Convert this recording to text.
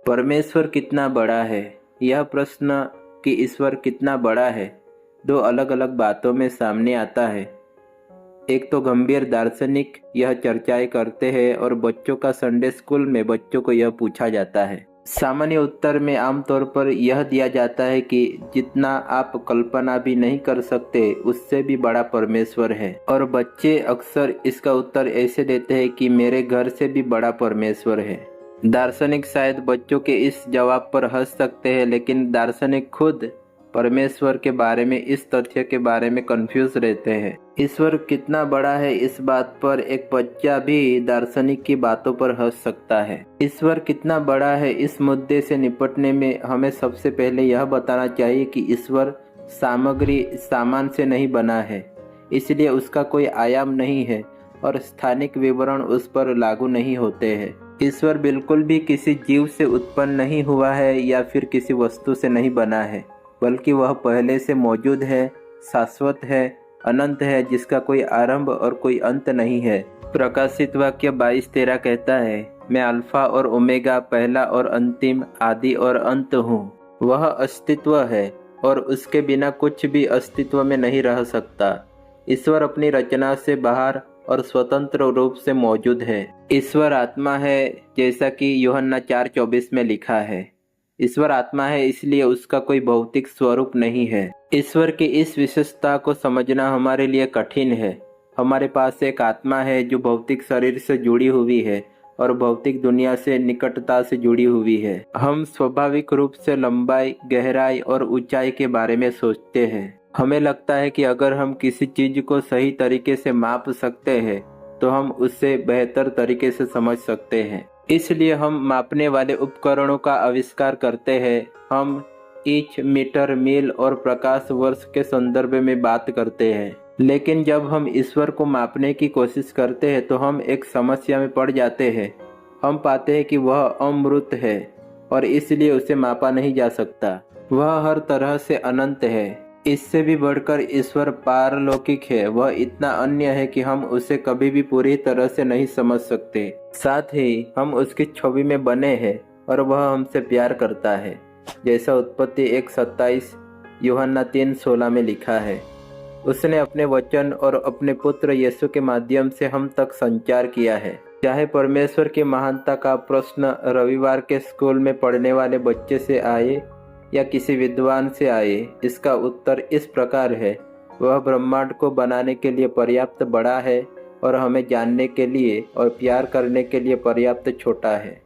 परमेश्वर कितना बड़ा है? यह प्रश्न कि ईश्वर कितना बड़ा है, दो अलग अलग बातों में सामने आता है। एक तो गंभीर दार्शनिक यह चर्चाएं करते हैं और बच्चों का संडे स्कूल में बच्चों को यह पूछा जाता है। सामान्य उत्तर में आमतौर पर यह दिया जाता है कि जितना आप कल्पना भी नहीं कर सकते उससे भी बड़ा परमेश्वर है, और बच्चे अक्सर इसका उत्तर ऐसे देते हैं कि मेरे घर से भी बड़ा परमेश्वर है। दार्शनिक शायद बच्चों के इस जवाब पर हंस सकते हैं, लेकिन दार्शनिक खुद परमेश्वर के बारे में इस तथ्य के बारे में कंफ्यूज रहते हैं। ईश्वर कितना बड़ा है, इस बात पर एक बच्चा भी दार्शनिक की बातों पर हंस सकता है। ईश्वर कितना बड़ा है, इस मुद्दे से निपटने में हमें सबसे पहले यह बताना चाहिए कि ईश्वर सामान से नहीं बना है, इसलिए उसका कोई आयाम नहीं है और स्थानिक विवरण उस पर लागू नहीं होते हैं। ईश्वर बिल्कुल भी किसी जीव से उत्पन्न नहीं हुआ है या फिर किसी वस्तु से नहीं बना है, बल्कि वह पहले से मौजूद है, शाश्वत है, अनंत है, जिसका कोई आरंभ और कोई अंत नहीं है। प्रकाशित वाक्य 22:13 कहता है, मैं अल्फा और ओमेगा, पहला और अंतिम, आदि और अंत हूँ। वह अस्तित्व है और उसके बिना कुछ भी अस्तित्व में नहीं रह सकता। ईश्वर अपनी रचना से बाहर और स्वतंत्र रूप से मौजूद है। ईश्वर आत्मा है, जैसा कि यूहन्ना 4:24 में लिखा है। ईश्वर आत्मा है, इसलिए उसका कोई भौतिक स्वरूप नहीं है। ईश्वर की इस विशेषता को समझना हमारे लिए कठिन है। हमारे पास एक आत्मा है जो भौतिक शरीर से जुड़ी हुई है और भौतिक दुनिया से निकटता से जुड़ी हुई है। हम स्वाभाविक रूप से लंबाई, गहराई और ऊंचाई के बारे में सोचते हैं। हमें लगता है कि अगर हम किसी चीज को सही तरीके से माप सकते हैं तो हम उसे बेहतर तरीके से समझ सकते हैं। इसलिए हम मापने वाले उपकरणों का आविष्कार करते हैं। हम इंच, मीटर, मील और प्रकाश वर्ष के संदर्भ में बात करते हैं। लेकिन जब हम ईश्वर को मापने की कोशिश करते हैं तो हम एक समस्या में पड़ जाते हैं। हम पाते हैं कि वह अमूर्त है और इसलिए उसे मापा नहीं जा सकता। वह हर तरह से अनंत है। इससे भी बढ़कर ईश्वर पारलौकिक है। वह इतना अन्य है कि हम उसे कभी भी पूरी तरह से नहीं समझ सकते। साथ ही हम उसकी छवि में बने हैं और वह हमसे प्यार करता है, जैसा उत्पत्ति 1:27, यूहन्ना 3:16 में लिखा है। उसने अपने वचन और अपने पुत्र यीशु के माध्यम से हम तक संचार किया है। चाहे परमेश्वर की महानता का प्रश्न रविवार के स्कूल में पढ़ने वाले बच्चे से आए या किसी विद्वान से आए, इसका उत्तर इस प्रकार है, वह ब्रह्मांड को बनाने के लिए पर्याप्त बड़ा है और हमें जानने के लिए और प्यार करने के लिए पर्याप्त छोटा है।